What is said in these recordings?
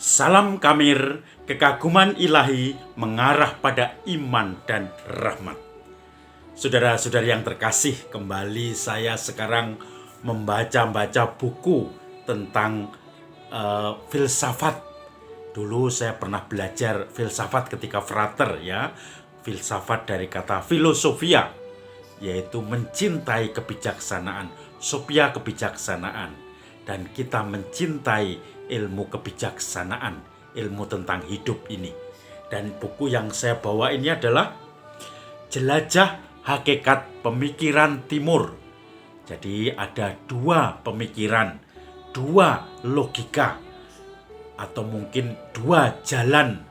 Salam Kamir, kekaguman ilahi mengarah pada iman dan rahmat. Saudara-saudari yang terkasih, kembali saya sekarang membaca buku tentang filsafat. Dulu saya pernah belajar filsafat ketika frater ya. Filsafat dari kata filosofia, yaitu mencintai kebijaksanaan, sophia kebijaksanaan. Dan kita mencintai ilmu kebijaksanaan, ilmu tentang hidup ini. Dan buku yang saya bawa ini adalah Jelajah Hakikat Pemikiran Timur. Jadi ada dua pemikiran, dua logika, atau mungkin dua jalan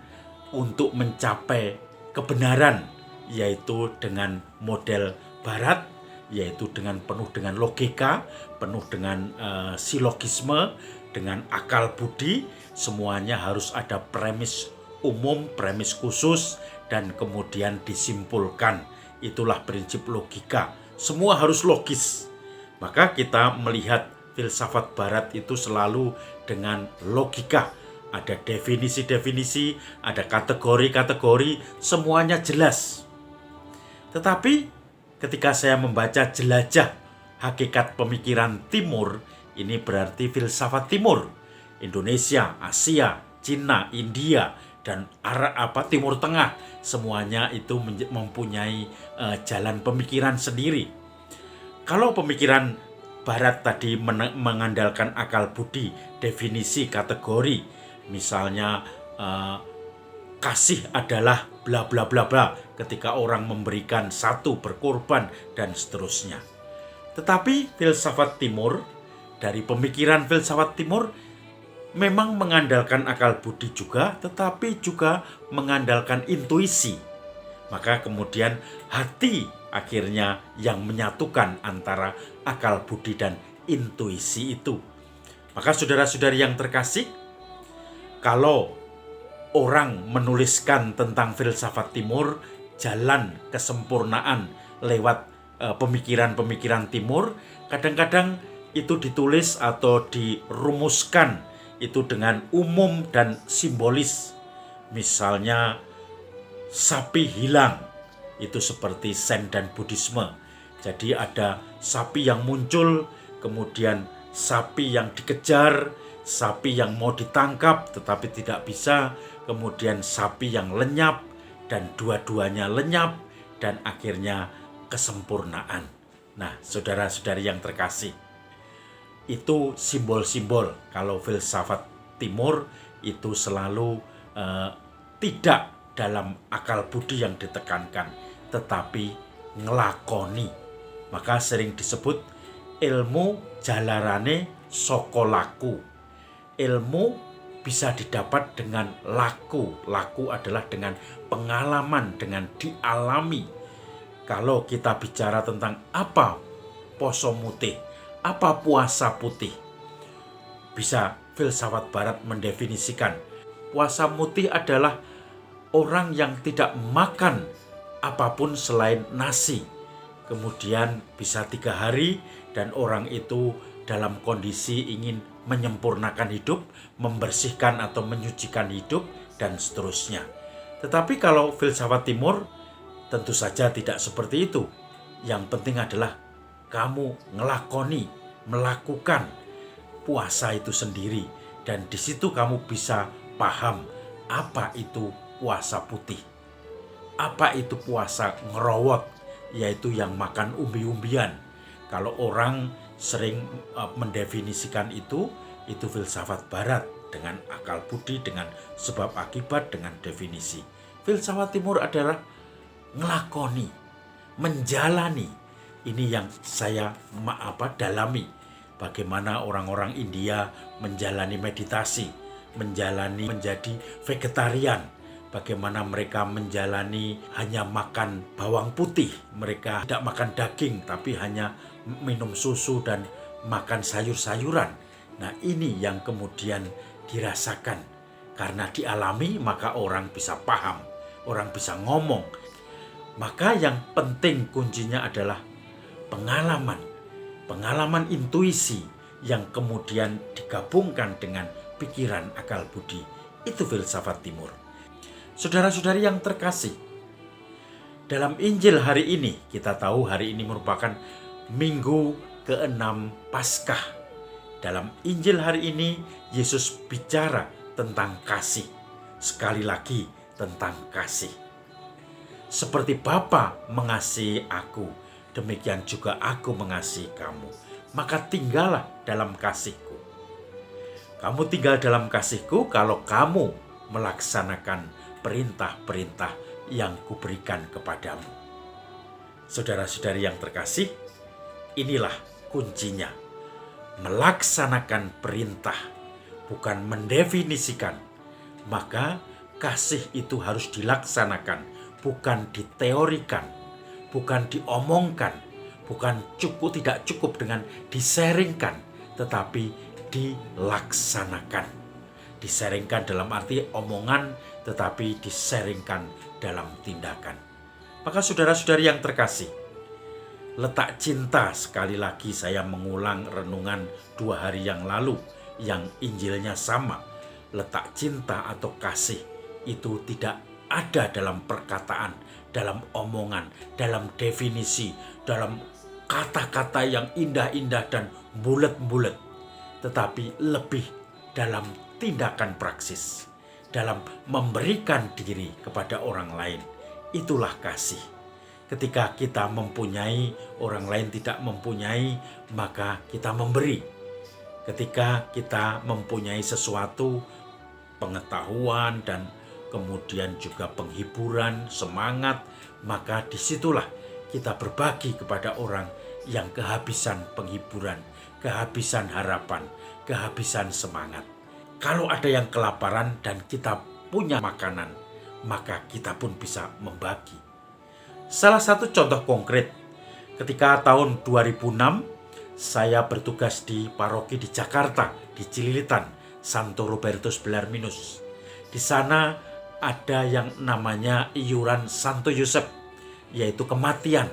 untuk mencapai kebenaran, yaitu dengan model barat, yaitu penuh dengan logika, penuh dengan silogisme, dengan akal budi. Semuanya harus ada premis umum, premis khusus, dan kemudian disimpulkan. Itulah prinsip logika. Semua harus logis. Maka kita melihat filsafat barat itu selalu dengan logika. Ada definisi-definisi, ada kategori-kategori, semuanya jelas. Tetapi ketika saya membaca Jelajah Hakikat Pemikiran Timur, ini berarti filsafat Timur, Indonesia, Asia, Cina, India, dan Timur Tengah, semuanya itu mempunyai jalan pemikiran sendiri. Kalau pemikiran Barat tadi mengandalkan akal budi, definisi, kategori, misalnya kasih adalah bla bla bla bla ketika orang memberikan satu berkorban dan seterusnya. Tetapi filsafat Timur, dari pemikiran filsafat Timur memang mengandalkan akal budi juga, tetapi juga mengandalkan intuisi. Maka kemudian hati akhirnya yang menyatukan antara akal budi dan intuisi itu. Maka saudara-saudari yang terkasih, kalau orang menuliskan tentang filsafat Timur, jalan kesempurnaan lewat pemikiran-pemikiran Timur, kadang-kadang itu ditulis atau dirumuskan itu dengan umum dan simbolis. Misalnya sapi hilang, itu seperti Zen dan Buddhisme. Jadi ada sapi yang muncul, kemudian sapi yang dikejar, sapi yang mau ditangkap tetapi tidak bisa, kemudian sapi yang lenyap, dan dua-duanya lenyap, dan akhirnya kesempurnaan. Nah, saudara-saudari yang terkasih, itu simbol-simbol. Kalau filsafat Timur itu selalu tidak dalam akal budi yang ditekankan, tetapi ngelakoni. Maka sering disebut ilmu jalarane saka laku. Ilmu bisa didapat dengan laku. Laku adalah dengan pengalaman, dengan dialami. Kalau kita bicara tentang apa poso mutih, apa puasa putih, bisa filsafat Barat mendefinisikan puasa putih adalah orang yang tidak makan apapun selain nasi. Kemudian bisa 3 hari dan orang itu dalam kondisi ingin menyempurnakan hidup, membersihkan atau menyucikan hidup, dan seterusnya. Tetapi kalau filsafat Timur tentu saja tidak seperti itu. Yang penting adalah kamu ngelakoni, melakukan puasa itu sendiri, dan di situ kamu bisa paham apa itu puasa putih, apa itu puasa ngerowot, yaitu yang makan umbi-umbian. Kalau orang sering mendefinisikan itu filsafat Barat dengan akal budi, dengan sebab akibat, dengan definisi. Filsafat Timur adalah ngelakoni, menjalani. Ini yang saya dalami. Bagaimana orang-orang India menjalani meditasi, menjalani menjadi vegetarian. Bagaimana mereka menjalani hanya makan bawang putih. Mereka tidak makan daging, tapi hanya minum susu dan makan sayur-sayuran. Nah, ini yang kemudian dirasakan. Karena dialami, maka orang bisa paham, orang bisa ngomong. Maka yang penting kuncinya adalah pengalaman intuisi yang kemudian digabungkan dengan pikiran akal budi Itu filsafat timur. Saudara-saudari yang terkasih, dalam Injil hari ini, kita tahu hari ini merupakan minggu ke-6 Paskah. Dalam Injil hari ini, Yesus bicara tentang kasih. Sekali lagi tentang kasih. Seperti Bapa mengasihi aku, demikian juga aku mengasihi kamu. Maka tinggallah dalam kasihku. Kamu tinggal dalam kasihku kalau kamu melaksanakan perintah-perintah yang kuberikan kepadamu. Saudara-saudari yang terkasih, inilah kuncinya. Melaksanakan perintah, bukan mendefinisikan. Maka kasih itu harus dilaksanakan, bukan diteorikan, bukan diomongkan, bukan tidak cukup dengan diseringkan, tetapi dilaksanakan. Diseringkan dalam arti omongan, tetapi diseringkan dalam tindakan. Maka saudara-saudari yang terkasih, letak cinta, sekali lagi saya mengulang renungan 2 hari yang lalu yang Injilnya sama. Letak cinta atau kasih itu tidak ada dalam perkataan, dalam omongan, dalam definisi, dalam kata-kata yang indah-indah dan bulet-bulet, tetapi lebih dalam tindakan praksis, dalam memberikan diri kepada orang lain. Itulah kasih. Ketika kita mempunyai, orang lain tidak mempunyai, maka kita memberi. Ketika kita mempunyai sesuatu, pengetahuan dan kemudian juga penghiburan, semangat, maka disitulah kita berbagi kepada orang yang kehabisan penghiburan, kehabisan harapan, kehabisan semangat. Kalau ada yang kelaparan dan kita punya makanan, maka kita pun bisa membagi. Salah satu contoh konkret, ketika tahun 2006, saya bertugas di paroki di Jakarta, di Cililitan, Santo Robertus Belarminus. Di sana ada yang namanya iuran Santo Yosep, yaitu kematian.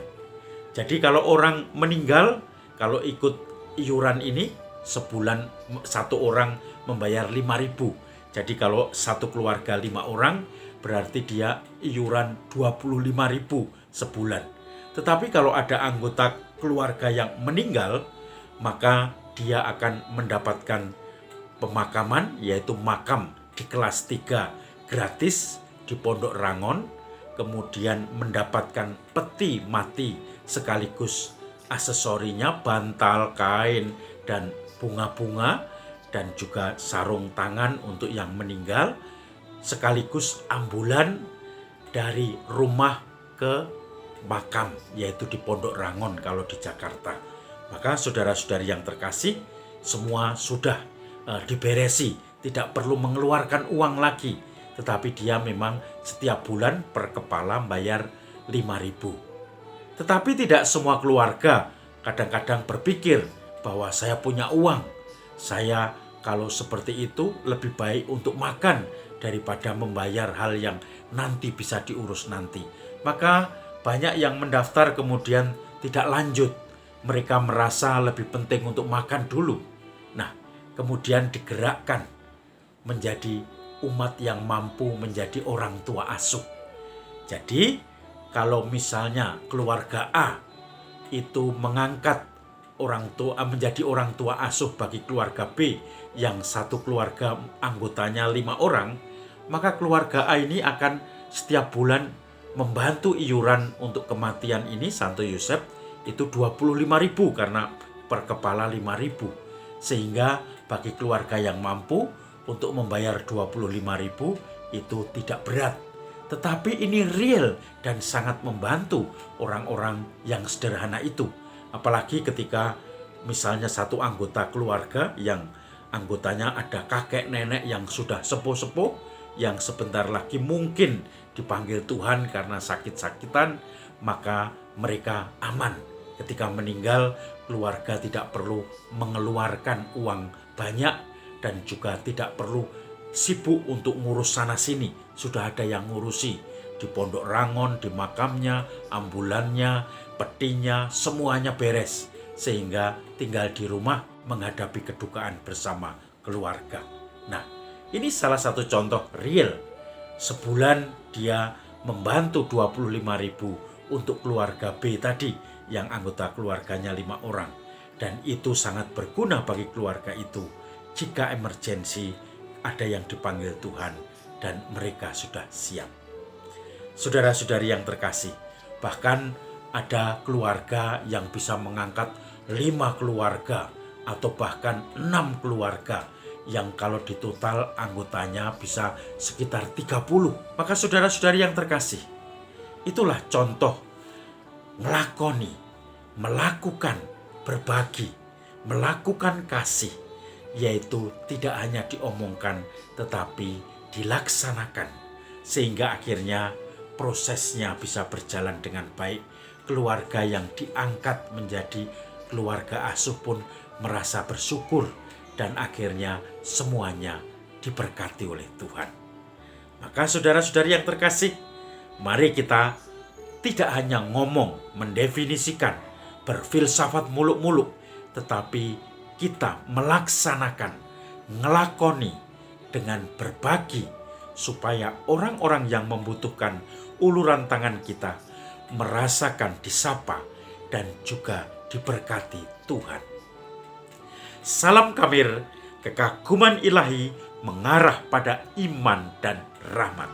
Jadi kalau orang meninggal, kalau ikut iuran ini, sebulan satu orang membayar 5.000. Jadi kalau satu keluarga 5 orang, berarti dia iuran 25.000 sebulan. Tetapi kalau ada anggota keluarga yang meninggal, maka dia akan mendapatkan pemakaman, yaitu makam di kelas 3 gratis di Pondok Rangon, kemudian mendapatkan peti mati sekaligus aksesorinya, bantal, kain, dan bunga-bunga, dan juga sarung tangan untuk yang meninggal, sekaligus ambulan dari rumah ke makam, yaitu di Pondok Rangon kalau di Jakarta. Maka saudara-saudari yang terkasih, semua sudah diberesi, tidak perlu mengeluarkan uang lagi, tetapi dia memang setiap bulan per kepala bayar 5.000. Tetapi tidak semua keluarga kadang-kadang berpikir bahwa saya punya uang, saya kalau seperti itu lebih baik untuk makan daripada membayar hal yang nanti bisa diurus nanti. Maka banyak yang mendaftar kemudian tidak lanjut. Mereka merasa lebih penting untuk makan dulu. Nah, kemudian digerakkan menjadi umat yang mampu menjadi orang tua asuh. Jadi, kalau misalnya keluarga A itu mengangkat menjadi orang tua asuh bagi keluarga B yang satu keluarga anggotanya 5 orang, maka keluarga A ini akan setiap bulan membantu iuran untuk kematian ini Santo Yosep itu 25.000 karena per kepala 5.000. Sehingga bagi keluarga yang mampu untuk membayar 25.000 itu tidak berat. Tetapi ini real dan sangat membantu orang-orang yang sederhana itu. Apalagi ketika misalnya satu anggota keluarga yang anggotanya ada kakek nenek yang sudah sepuh-sepuh, yang sebentar lagi mungkin dipanggil Tuhan karena sakit-sakitan, maka mereka aman. Ketika meninggal, keluarga tidak perlu mengeluarkan uang banyak dan juga tidak perlu sibuk untuk ngurus sana-sini. Sudah ada yang ngurusi di Pondok Rangon, di makamnya, ambulannya, petinya, semuanya beres. Sehingga tinggal di rumah menghadapi kedukaan bersama keluarga. Nah, Ini salah satu contoh real. Sebulan dia membantu 25.000 untuk keluarga B tadi yang anggota keluarganya 5 orang. Dan itu sangat berguna bagi keluarga itu jika emergensi ada yang dipanggil Tuhan dan mereka sudah siap. Saudara-saudari yang terkasih, bahkan ada keluarga yang bisa mengangkat 5 keluarga atau bahkan 6 keluarga yang kalau ditotal anggotanya bisa sekitar 30. Maka saudara-saudari yang terkasih, itulah contoh melakoni, melakukan, berbagi, melakukan kasih, yaitu tidak hanya diomongkan tetapi dilaksanakan, sehingga akhirnya prosesnya bisa berjalan dengan baik. Keluarga yang diangkat menjadi keluarga asuh pun merasa bersyukur dan akhirnya semuanya diberkati oleh Tuhan. Maka saudara-saudari yang terkasih, mari kita tidak hanya ngomong, mendefinisikan, berfilsafat muluk-muluk, tetapi kita melaksanakan, ngelakoni dengan berbagi supaya orang-orang yang membutuhkan uluran tangan kita merasakan disapa dan juga diberkati Tuhan. Salam Kamir, kekaguman ilahi mengarah pada iman dan rahmat.